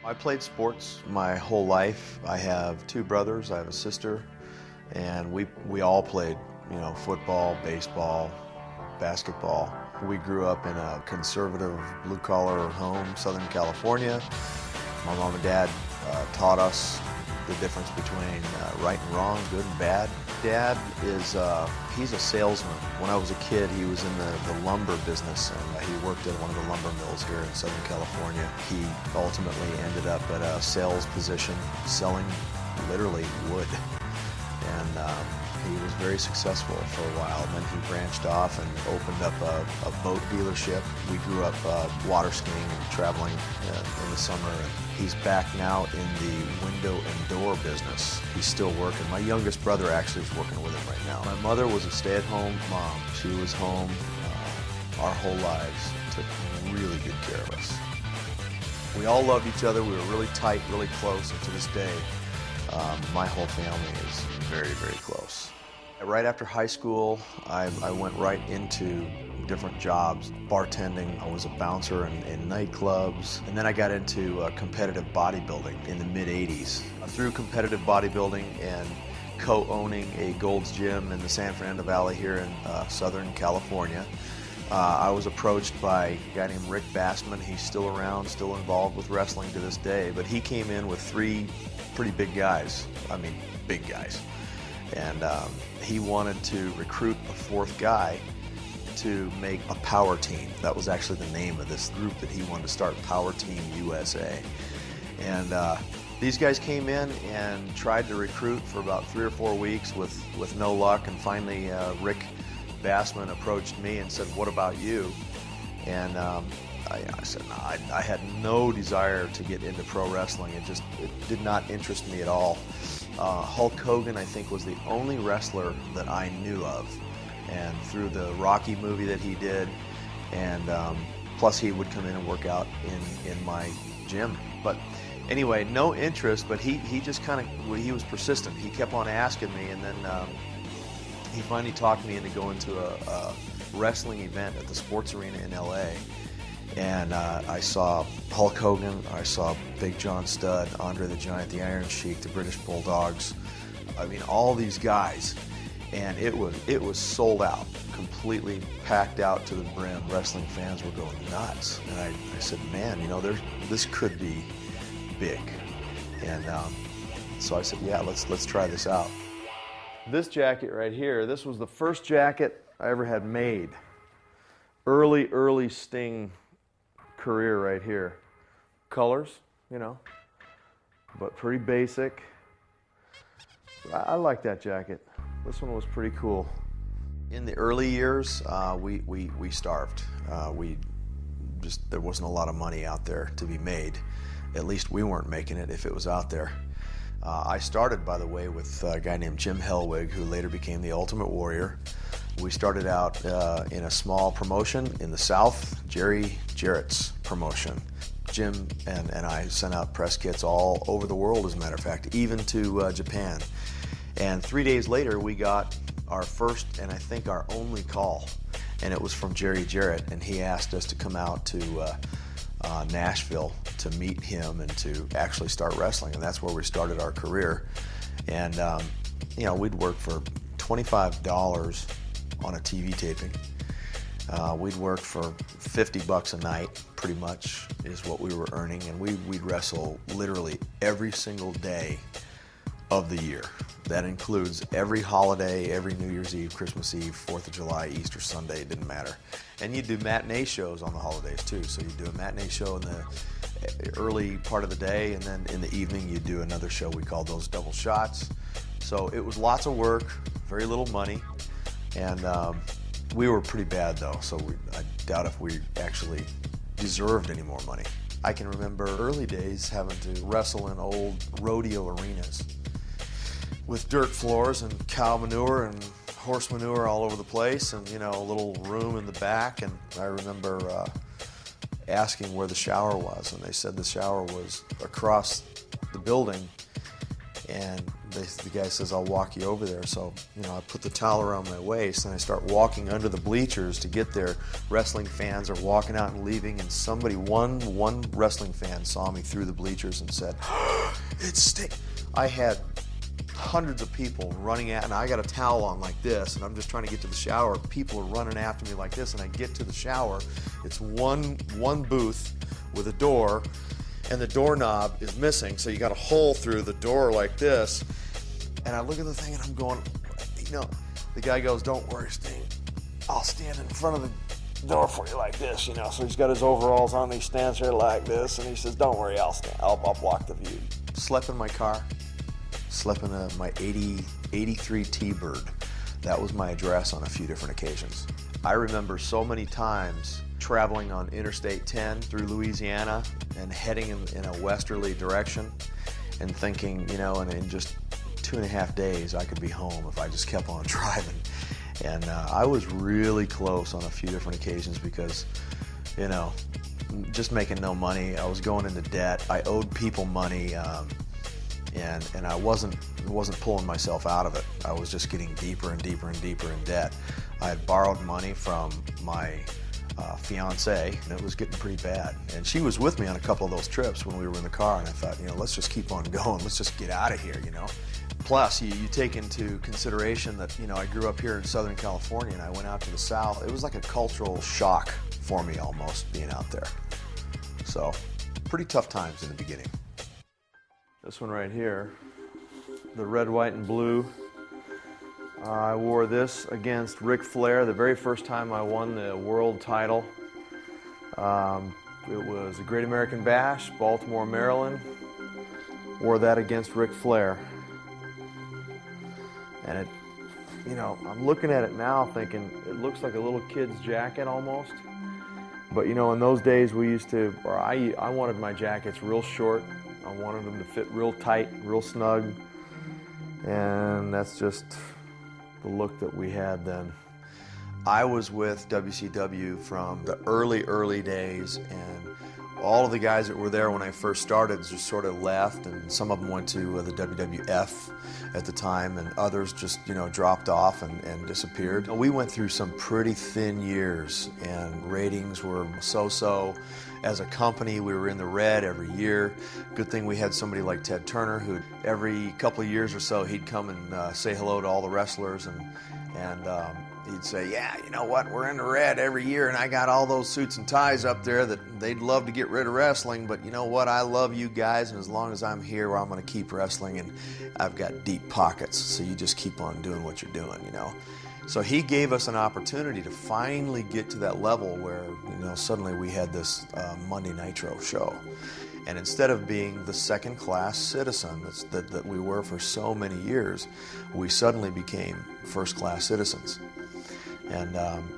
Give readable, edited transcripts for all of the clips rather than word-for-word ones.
I played sports my whole life. I have two brothers, I have a sister, and we all played, you know, football, baseball, basketball. We grew up in a conservative blue-collar home, Southern California. My mom and dad taught us the difference between right and wrong, good and bad. Dad is, he's a salesman. When I was a kid, he was in the lumber business, and he worked at one of the lumber mills here in Southern California. He ultimately ended up at a sales position, selling literally wood. And he was very successful for a while. And then he branched off and opened up a boat dealership. We grew up water skiing and traveling in the summer. And he's back now in the window and door business. He's still working. My youngest brother actually is working with him right now. My mother was a stay-at-home mom. She was home our whole lives, took really good care of us. We all loved each other. We were really tight, really close, and to this day, my whole family is very, very close. Right after high school, I went right into different jobs. Bartending, I was a bouncer in nightclubs, and then I got into competitive bodybuilding in the mid-'80s. Through competitive bodybuilding and co-owning a Gold's Gym in the San Fernando Valley here in Southern California, I was approached by a guy named Rick Bassman. He's still around, still involved with wrestling to this day, but he came in with three pretty big guys. I mean, big guys. And he wanted to recruit a fourth guy to make a power team. That was actually the name of this group that he wanted to start, Power Team USA. And these guys came in and tried to recruit for about 3 or 4 weeks with no luck, and finally Rick Bassman approached me and said, "What about you?" And I said, no, I had no desire to get into pro wrestling. It did not interest me at all. Hulk Hogan, I think, was the only wrestler that I knew of. And through the Rocky movie that he did, and plus he would come in and work out in my gym. But anyway, no interest, but he just kind of, he was persistent. He kept on asking me, and then he finally talked me into going to a wrestling event at the sports arena in LA. And I saw Hulk Hogan, I saw Big John Studd, Andre the Giant, the Iron Sheik, the British Bulldogs. I mean, all these guys. And it was sold out, completely packed out to the brim. Wrestling fans were going nuts. And I said, man, you know, this could be big. And so I said, yeah, let's try this out. This jacket right here, this was the first jacket I ever had made. Early Sting career right here. Colors, you know, but pretty basic. I like that jacket. This one was pretty cool. In the early years, we starved. There wasn't a lot of money out there to be made. At least we weren't making it if it was out there. I started, by the way, with a guy named Jim Hellwig, who later became the Ultimate Warrior. We started out in a small promotion in the South, Jerry Jarrett's promotion. Jim and I sent out press kits all over the world, as a matter of fact, even to Japan. And 3 days later, we got our first and I think our only call. And it was from Jerry Jarrett, and he asked us to come out to Nashville to meet him and to actually start wrestling. And that's where we started our career. And, you know, we'd work for $25 on a TV taping. We'd work for $50 a night, pretty much, is what we were earning. And we'd wrestle literally every single day of the year. That includes every holiday, every New Year's Eve, Christmas Eve, 4th of July, Easter Sunday, it didn't matter. And you'd do matinee shows on the holidays too. So you'd do a matinee show in the early part of the day, and then in the evening you'd do another show. We called those double shots. So it was lots of work, very little money, and we were pretty bad though, so I doubt if we actually deserved any more money. I can remember early days having to wrestle in old rodeo arenas with dirt floors and cow manure and horse manure all over the place, and, you know, a little room in the back. And I remember asking where the shower was, and they said the shower was across the building, and the guy says, I'll walk you over there. So, you know, I put the towel around my waist and I start walking under the bleachers to get there. Wrestling fans are walking out and leaving, and somebody, one wrestling fan saw me through the bleachers and said, it's Sting. I had hundreds of people running at, and I got a towel on like this, and I'm just trying to get to the shower. People are running after me like this, and I get to the shower. It's one booth with a door, and the doorknob is missing, so you got a hole through the door like this. And I look at the thing and I'm going, you know, the guy goes, don't worry, Sting, I'll stand in front of the door for you like this, you know. So he's got his overalls on, and he stands there like this, and he says, don't worry, I'll block the view. Slept in my car, slept in my 83 T-Bird. That was my address on a few different occasions. I remember so many times traveling on Interstate 10 through Louisiana and heading in a westerly direction and thinking, you know, in just 2.5 days I could be home if I just kept on driving. And I was really close on a few different occasions because, you know, just making no money. I was going into debt. I owed people money, and I wasn't pulling myself out of it. I was just getting deeper and deeper and deeper in debt. I had borrowed money from my fiance, and it was getting pretty bad. And she was with me on a couple of those trips when we were in the car, and I thought, you know, let's just keep on going. Let's just get out of here, you know. Plus, you take into consideration that, you know, I grew up here in Southern California and I went out to the South. It was like a cultural shock for me almost being out there. So, pretty tough times in the beginning. This one right here, the red, white, and blue. I wore this against Ric Flair the very first time I won the world title. It was the Great American Bash, Baltimore, Maryland. Wore that against Ric Flair. And it, you know, I'm looking at it now thinking it looks like a little kid's jacket almost. But you know, in those days we used to, or I wanted my jackets real short. I wanted them to fit real tight, real snug. And that's just the look that we had then. I was with WCW from the early days, and all of the guys that were there when I first started just sort of left, and some of them went to the WWF at the time, and others just, you know, dropped off and disappeared. We went through some pretty thin years, and ratings were so-so. As a company, we were in the red every year. Good thing we had somebody like Ted Turner, who every couple of years or so, he'd come and say hello to all the wrestlers, and he'd say, yeah, you know what, we're in the red every year, and I got all those suits and ties up there that they'd love to get rid of wrestling, but you know what, I love you guys, and as long as I'm here, I'm going to keep wrestling, and I've got deep pockets, so you just keep on doing what you're doing, you know. So he gave us an opportunity to finally get to that level where, you know, suddenly we had this Monday Nitro show. And instead of being the second-class citizen that we were for so many years, we suddenly became first-class citizens. And,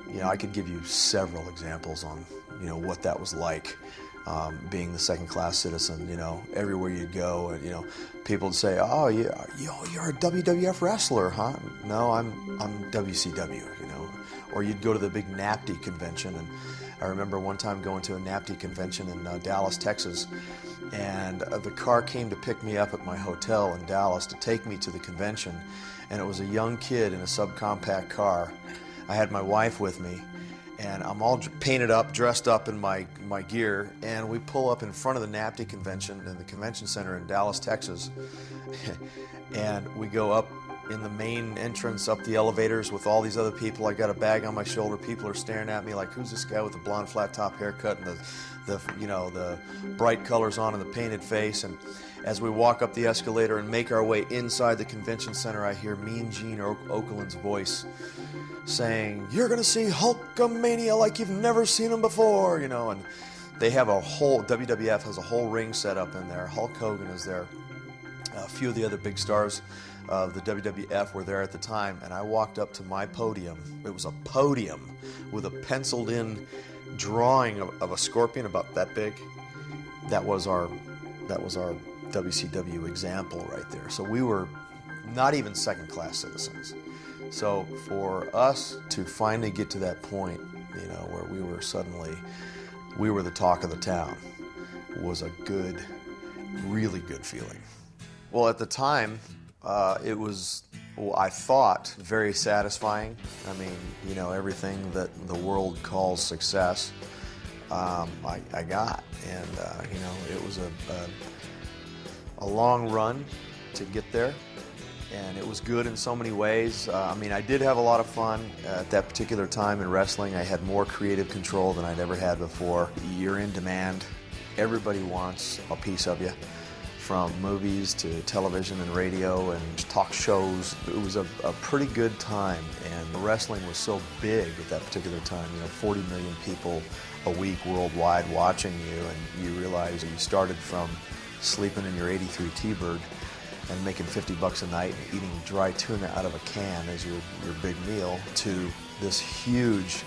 you know, I could give you several examples on, you know, what that was like, being the second-class citizen, you know, everywhere you go, and, you know, people would say, oh, you're a WWF wrestler, huh? No, I'm WCW, you know. Or you'd go to the big NAPTI convention, and I remember one time going to a NAPTI convention in Dallas, Texas, and the car came to pick me up at my hotel in Dallas to take me to the convention, and it was a young kid in a subcompact car. I had my wife with me, and I'm all painted up, dressed up in my gear, and we pull up in front of the NAPTI convention in the convention center in Dallas, Texas, and we go up in the main entrance, up the elevators with all these other people. I got a bag on my shoulder. People are staring at me like, who's this guy with the blonde flat top haircut and the bright colors on and the painted face? And as we walk up the escalator and make our way inside the convention center, I hear Mean Gene Okerlund's voice saying, you're gonna see Hulkamania like you've never seen him before, you know. And they have WWF has a whole ring set up in there. Hulk Hogan is there. A few of the other big stars of the WWF were there at the time, and I walked up to my podium. It was a podium with a penciled in drawing of a scorpion about that big. That was our WCW example right there. So we were not even second-class citizens. So for us to finally get to that point, you know, where we were the talk of the town, was a good, really good feeling. Well, at the time, It was, well, I thought, very satisfying. I mean, you know, everything that the world calls success, I got. And, you know, it was a long run to get there. And it was good in so many ways. I mean, I did have a lot of fun at that particular time in wrestling. I had more creative control than I'd ever had before. You're in demand. Everybody wants a piece of you, from movies to television and radio and talk shows. It was a pretty good time, and wrestling was so big at that particular time. You know, 40 million people a week worldwide watching you, and you realize you started from sleeping in your 83 T-Bird and making 50 bucks a night and eating dry tuna out of a can as your big meal, to this huge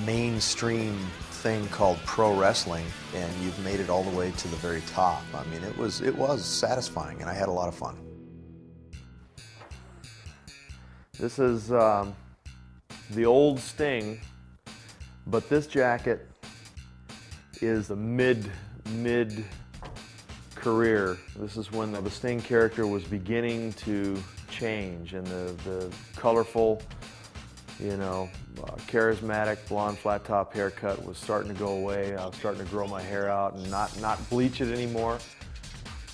mainstream thing called pro wrestling, and you've made it all the way to the very top. I mean, it was satisfying, and I had a lot of fun. This is the old Sting, but this jacket is a mid career. This is when the Sting character was beginning to change, and the colorful, you know, charismatic blonde flat top haircut was starting to go away. I was starting to grow my hair out and not bleach it anymore,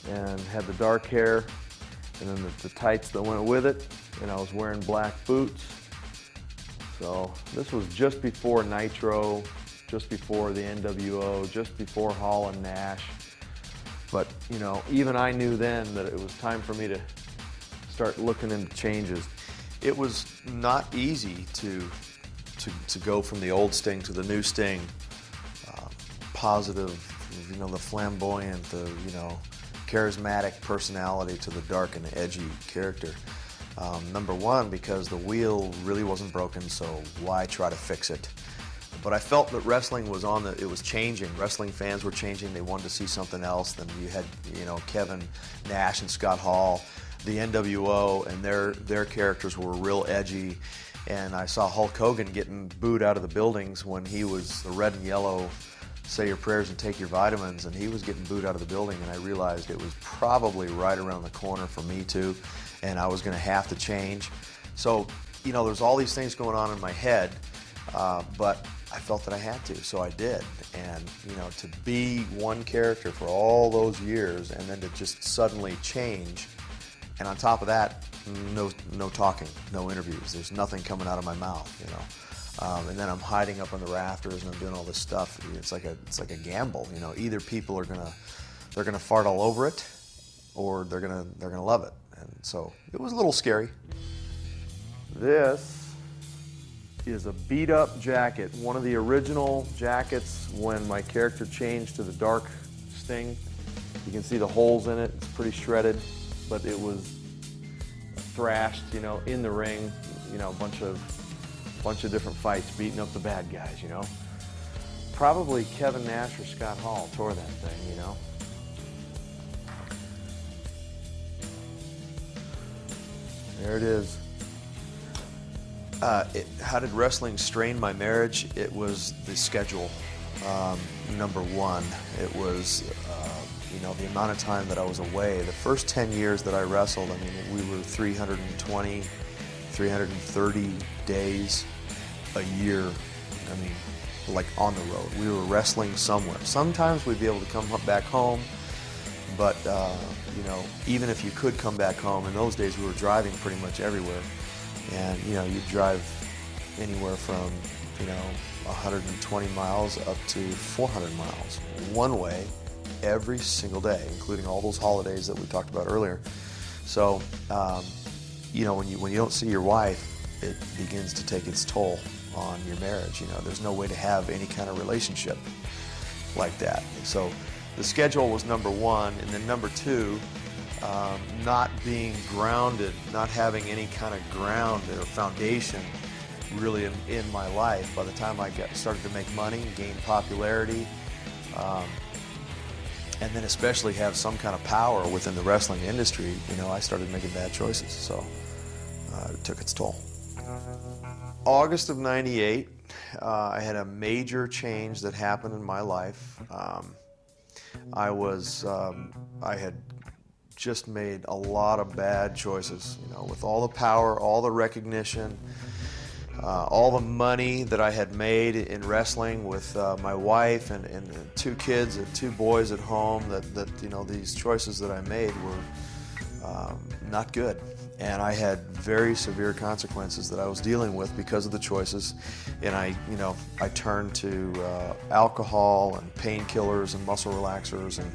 and had the dark hair, and then the tights that went with it, and I was wearing black boots. So this was just before Nitro, just before the NWO, just before Hall and Nash. But, you know, even I knew then that it was time for me to start looking into changes. It was not easy to go from the old Sting to the new Sting. Positive, you know, the flamboyant, the, you know, charismatic personality to the dark and edgy character. Number one, because the wheel really wasn't broken, so why try to fix it? But I felt that wrestling was it was changing. Wrestling fans were changing. They wanted to see something else. Then you had, you know, Kevin Nash and Scott Hall, the NWO, and their characters were real edgy. And I saw Hulk Hogan getting booed out of the buildings when he was the red and yellow, say your prayers and take your vitamins, and he was getting booed out of the building, and I realized it was probably right around the corner for me too, and I was going to have to change. So, you know, there's all these things going on in my head, but I felt that I had to, so I did. And, you know, to be one character for all those years and then to just suddenly change, and on top of that, no talking, no interviews. There's nothing coming out of my mouth, you know. And then I'm hiding up on the rafters and I'm doing all this stuff. It's like a gamble, you know. Either people are they're gonna fart all over it, or they're gonna love it. And so it was a little scary. This is a beat-up jacket, one of the original jackets when my character changed to the dark Sting. You can see the holes in it. It's pretty shredded, but it was thrashed, you know, in the ring, you know, a bunch of different fights, beating up the bad guys, you know. Probably Kevin Nash or Scott Hall tore that thing, you know. There it is. How did wrestling strain my marriage? It was the schedule. Number one, it was you know, the amount of time that I was away. The first 10 years that I wrestled, I mean, we were 320, 330 days a year. I mean, like on the road. We were wrestling somewhere. Sometimes we'd be able to come back home, but you know, even if you could come back home, in those days we were driving pretty much everywhere. And, you know, you'd drive anywhere from, you know, 120 miles up to 400 miles one way every single day, including all those holidays that we talked about earlier. So, you know, when you don't see your wife, it begins to take its toll on your marriage. You know, there's no way to have any kind of relationship like that. So the schedule was number one, and then number two, not being grounded, not having any kind of ground or foundation really in my life. By the time I started to make money, gain popularity, and then especially have some kind of power within the wrestling industry, you know, I started making bad choices, so it took its toll. August of '98, I had a major change that happened in my life. I had just made a lot of bad choices, you know, with all the power, all the recognition, all the money that I had made in wrestling with my wife and 2 kids and 2 boys at home, that you know, these choices that I made were not good. And I had very severe consequences that I was dealing with because of the choices. And I turned to alcohol and painkillers and muscle relaxers, and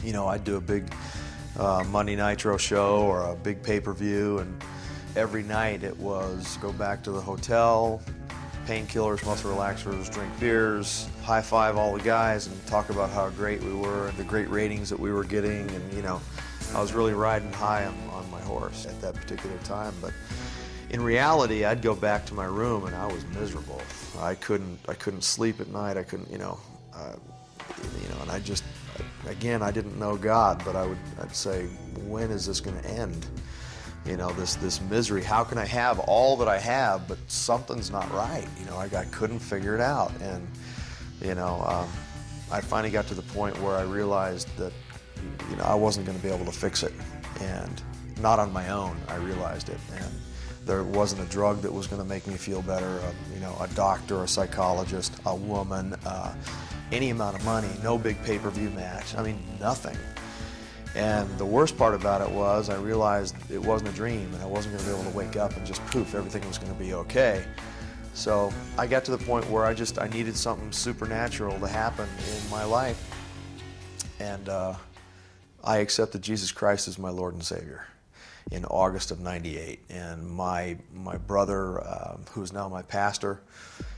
you know, I'd do a big Monday Nitro show or a big pay-per-view, and every night it was go back to the hotel, painkillers, muscle relaxers, drink beers, high-five all the guys and talk about how great we were and the great ratings that we were getting. And you know, I was really riding high on my horse at that particular time. But in reality, I'd go back to my room and I was miserable. I couldn't sleep at night. I couldn't, and I just, again, I didn't know God, but I'd say, when is this going to end? You know, this misery. How can I have all that I have, but something's not right? You know, I couldn't figure it out. And you know, I finally got to the point where I realized that, you know, I wasn't going to be able to fix it, and not on my own. I realized it, and there wasn't a drug that was going to make me feel better. A doctor, a psychologist, a woman, any amount of money, no big pay-per-view match. I mean, nothing. And the worst part about it was I realized it wasn't a dream, and I wasn't going to be able to wake up and just poof, everything was going to be okay. So I got to the point where I needed something supernatural to happen in my life, and I accepted Jesus Christ as my Lord and Savior in August of '98. And my brother, who's now my pastor,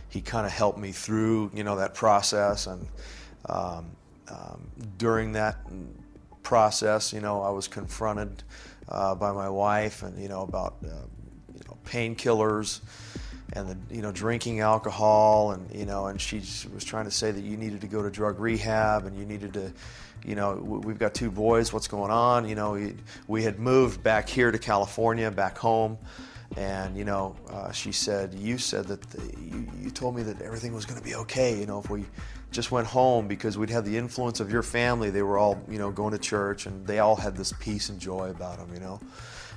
he kind of helped me through, you know, that process. And during that process, you know, I was confronted by my wife, and you know, about painkillers and drinking alcohol, and you know, and she was trying to say that you needed to go to drug rehab and you needed to, you know, we've got 2 boys, what's going on? You know, we had moved back here to California, back home, and you know, she said, you said that you told me that everything was going to be okay, you know, if we just went home, because we'd have the influence of your family. They were all, you know, going to church, and they all had this peace and joy about them, you know,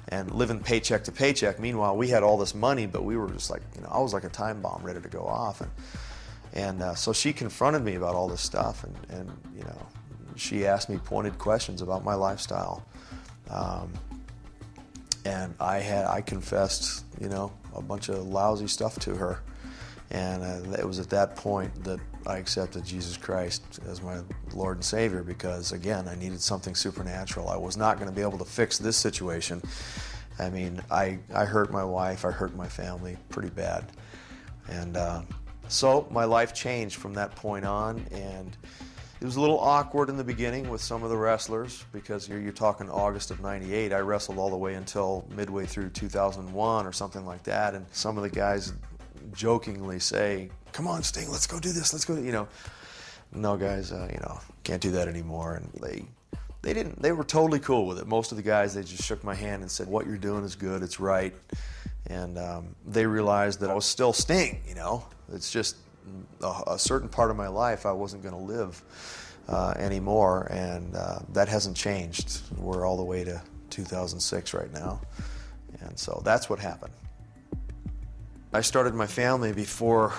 and living paycheck to paycheck. Meanwhile, we had all this money, but we were just like, you know, I was like a time bomb ready to go off. And so she confronted me about all this stuff, and you know, she asked me pointed questions about my lifestyle, and I confessed, you know, a bunch of lousy stuff to her, and it was at that point that I accepted Jesus Christ as my Lord and Savior, because again, I needed something supernatural. I was not going to be able to fix this situation. I mean, I hurt my wife, I hurt my family pretty bad, and so my life changed from that point on. And it was a little awkward in the beginning with some of the wrestlers, because you're talking August of '98. I wrestled all the way until midway through 2001 or something like that, and some of the guys jokingly say, "Come on, Sting, let's go do this, let's go," you know. No, guys, you know, can't do that anymore. And they were totally cool with it. Most of the guys, they just shook my hand and said, "What you're doing is good, it's right." And they realized that I was still Sting, you know. It's just a certain part of my life I wasn't going to live anymore, and that hasn't changed. We're all the way to 2006 right now, and so that's what happened. I started my family before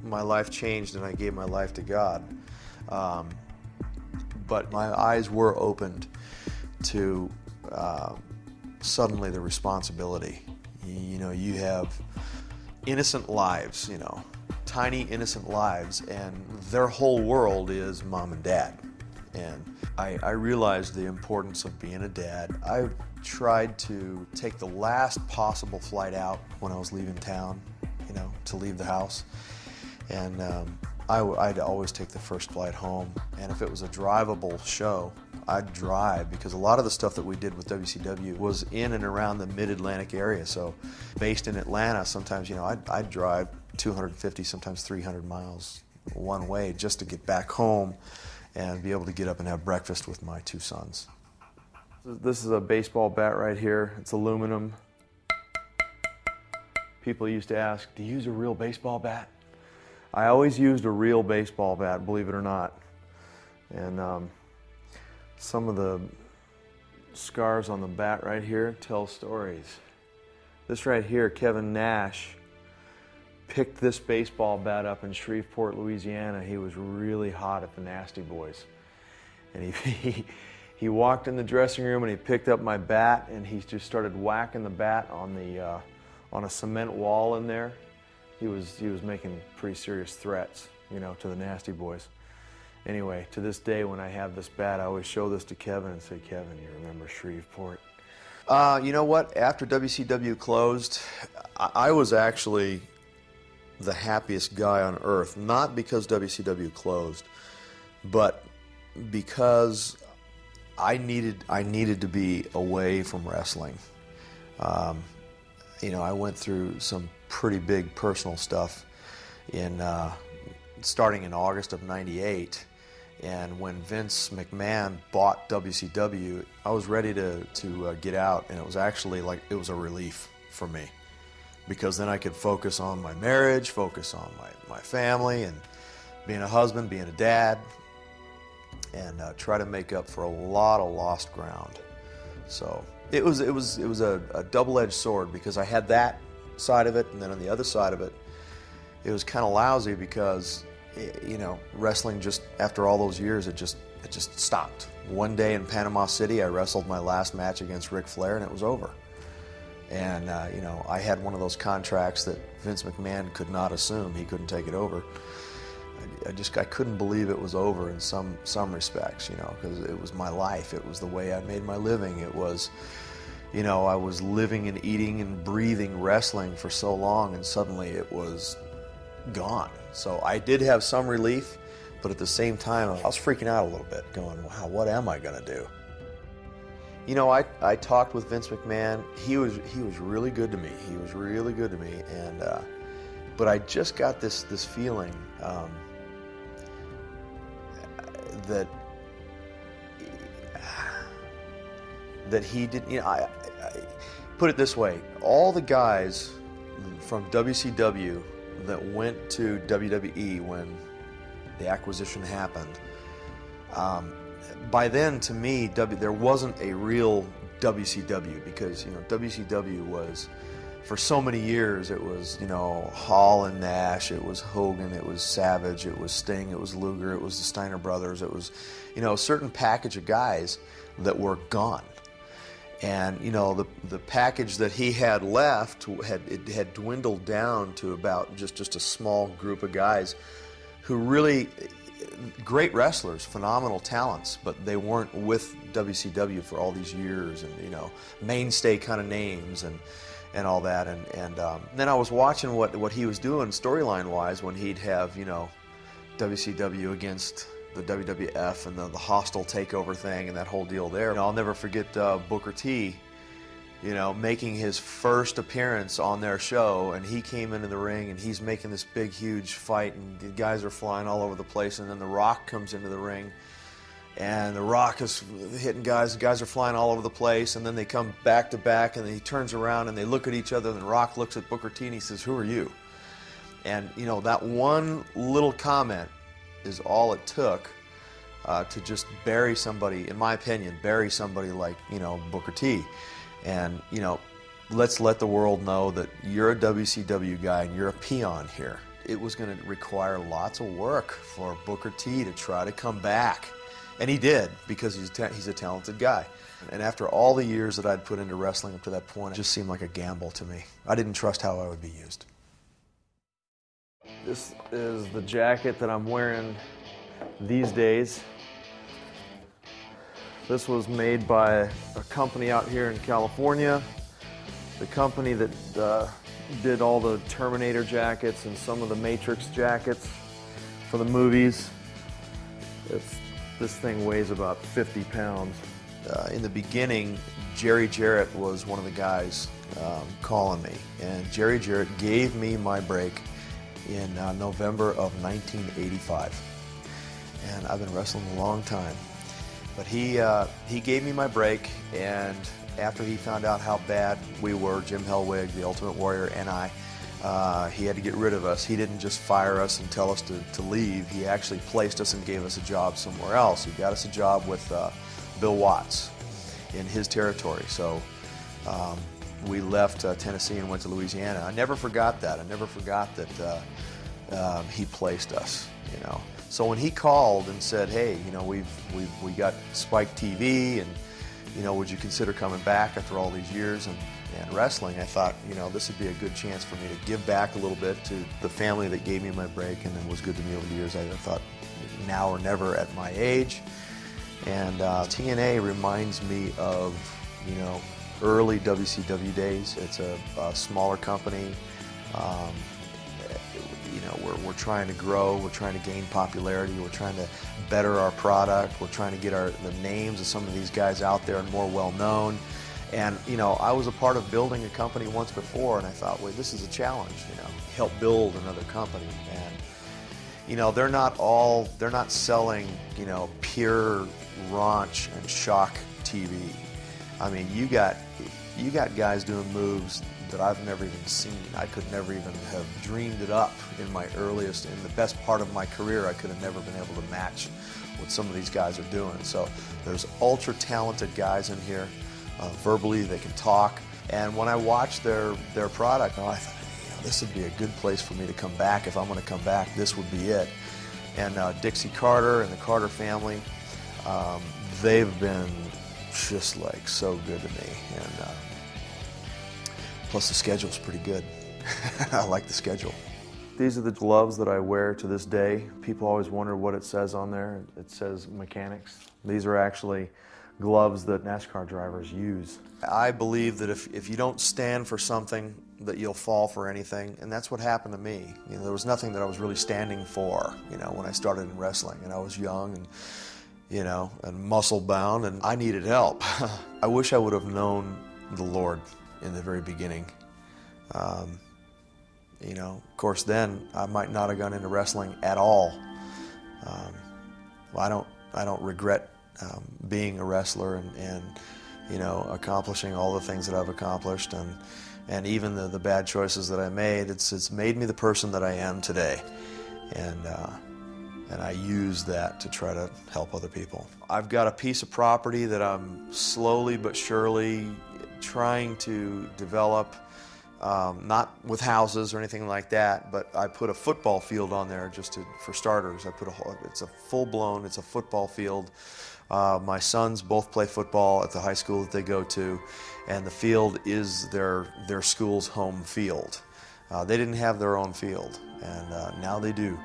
my life changed and I gave my life to God, but my eyes were opened to suddenly the responsibility. You know, you have innocent lives, you know, tiny innocent lives, and their whole world is mom and dad. And I realized the importance of being a dad. I tried to take the last possible flight out when I was leaving town, you know, to leave the house. And I'd always take the first flight home. And if it was a drivable show, I'd drive, because a lot of the stuff that we did with WCW was in and around the mid-Atlantic area. So based in Atlanta, sometimes, you know, I'd drive 250, sometimes 300 miles one way just to get back home and be able to get up and have breakfast with my 2 sons. This is a baseball bat right here. It's aluminum. People used to ask, "Do you use a real baseball bat?" I always used a real baseball bat, believe it or not. And Some of the scars on the bat right here tell stories. This right here, Kevin Nash picked this baseball bat up in Shreveport, Louisiana. He was really hot at the Nasty Boys. And he walked in the dressing room and he picked up my bat and he just started whacking the bat on a cement wall in there. He was making pretty serious threats, you know, to the Nasty Boys. Anyway, to this day when I have this bat, I always show this to Kevin and say, Kevin, you remember Shreveport? You know what? After WCW closed, I was actually the happiest guy on earth. Not because WCW closed, but because I needed to be away from wrestling. You know, I went through some pretty big personal stuff starting in August of '98. And when Vince McMahon bought WCW, I was ready to get out, and it was actually like it was a relief for me, because then I could focus on my marriage, focus on my family, and being a husband, being a dad, and try to make up for a lot of lost ground. So it was a double-edged sword, because I had that side of it, and then on the other side of it, it was kind of lousy because, you know, wrestling just, after all those years, it just stopped. One day in Panama City, I wrestled my last match against Ric Flair, and it was over. And, you know, I had one of those contracts that Vince McMahon could not assume. He couldn't take it over. I couldn't believe it was over in some respects, you know, because it was my life. It was the way I made my living. It was, you know, I was living and eating and breathing wrestling for so long, and suddenly it was gone. So I did have some relief, but at the same time, I was freaking out a little bit, going, wow, what am I going to do? You know, I talked with Vince McMahon. He was really good to me. He was really good to me, and but I just got this feeling that he didn't. You know, I put it this way: all the guys from WCW that went to WWE when the acquisition happened, by then, to me, there wasn't a real WCW, because, you know, WCW was, for so many years, it was, you know, Hall and Nash, it was Hogan, it was Savage, it was Sting, it was Luger, it was the Steiner Brothers, it was, you know, a certain package of guys that were gone. And, you know, the package that he had left had dwindled down to about just a small group of guys who really, great wrestlers, phenomenal talents, but they weren't with WCW for all these years, and, you know, mainstay kind of names and all that. And then I was watching what he was doing storyline-wise when he'd have, you know, WCW against the WWF and the hostile takeover thing and that whole deal there. You know, I'll never forget Booker T, you know, making his first appearance on their show, and he came into the ring and he's making this big, huge fight, and the guys are flying all over the place, and then The Rock comes into the ring, and The Rock is hitting guys, the guys are flying all over the place, and then they come back to back, and then he turns around and they look at each other, and The Rock looks at Booker T and he says, "Who are you?" And, you know, that one little comment is all it took to just bury somebody, in my opinion, bury somebody like, you know, Booker T. And, you know, let's let the world know that you're a WCW guy and you're a peon here. It was going to require lots of work for Booker T to try to come back. And he did, because he's a talented guy. And after all the years that I'd put into wrestling up to that point, it just seemed like a gamble to me. I didn't trust how I would be used. This is the jacket that I'm wearing these days. This was made by a company out here in California. The company that did all the Terminator jackets and some of the Matrix jackets for the movies. This thing weighs about 50 pounds. In the beginning, Jerry Jarrett was one of the guys calling me. And Jerry Jarrett gave me my break in November of 1985. And I've been wrestling a long time. But he gave me my break, and after he found out how bad we were, Jim Hellwig, the Ultimate Warrior, and I, he had to get rid of us. He didn't just fire us and tell us to leave. He actually placed us and gave us a job somewhere else. He got us a job with Bill Watts in his territory. So we left Tennessee and went to Louisiana. I never forgot that. I never forgot that he placed us, you know. So when he called and said, hey, you know, we got Spike TV, and, you know, would you consider coming back after all these years and wrestling, I thought, you know, this would be a good chance for me to give back a little bit to the family that gave me my break and then was good to me over the years. I thought, now or never at my age. And TNA reminds me of, you know, early WCW days. It's a smaller company. You know, we're trying to grow, we're trying to gain popularity, we're trying to better our product, we're trying to get the names of some of these guys out there and more well known. And, you know, I was a part of building a company once before, and I thought, wait, this is a challenge, you know, help build another company. And, you know, they're not selling, you know, pure raunch and shock TV. I mean, you got guys doing moves that I've never even seen. I could never even have dreamed it up in my earliest, in the best part of my career. I could have never been able to match what some of these guys are doing. So there's ultra talented guys in here. Verbally, they can talk. And when I watched their product, I thought, you know, this would be a good place for me to come back. If I'm going to come back, this would be it. And Dixie Carter and the Carter family, they've been just like so good to me. And plus the schedule's pretty good. I like the schedule. These are the gloves that I wear to this day. People always wonder what it says on there. It says mechanics. These are actually gloves that NASCAR drivers use. I believe that if you don't stand for something, that you'll fall for anything, and that's what happened to me. You know, there was nothing that I was really standing for, you know, when I started in wrestling, and I was young and, you know, and muscle bound, and I needed help. I wish I would have known the Lord in the very beginning. You know, of course, then I might not have gone into wrestling at all. Well, I don't regret being a wrestler and you know, accomplishing all the things that I've accomplished, and even the bad choices that I made. It's made me the person that I am today, and I use that to try to help other people. I've got a piece of property that I'm slowly but surely trying to develop, not with houses or anything like that, but I put a football field on there for starters. It's a full-blown, it's a football field. My sons both play football at the high school that they go to, and the field is their school's home field. They didn't have their own field, and now they do.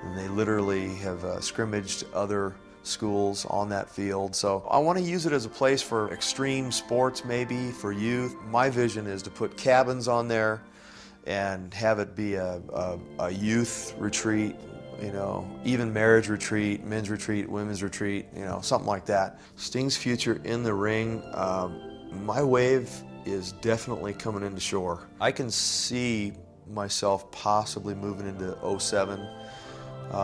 And they literally have scrimmaged other schools on that field. So I want to use it as a place for extreme sports, maybe for youth. My vision is to put cabins on there and have it be a youth retreat, you know, even marriage retreat, men's retreat, women's retreat, you know, something like that. Sting's future in the ring, my wave is definitely coming into shore. I can see myself possibly moving into 07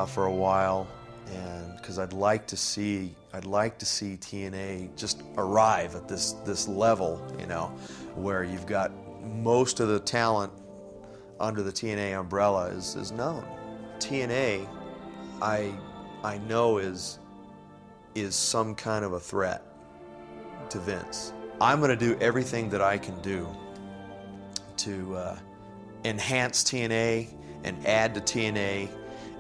for a while, and because I'd like to see TNA just arrive at this level, you know, where you've got most of the talent under the TNA umbrella is known. TNA, I know is some kind of a threat to Vince. I'm going to do everything that I can do to enhance TNA and add to TNA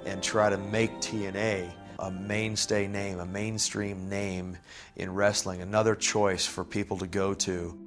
and try to make TNA a mainstay name, a mainstream name in wrestling, another choice for people to go to.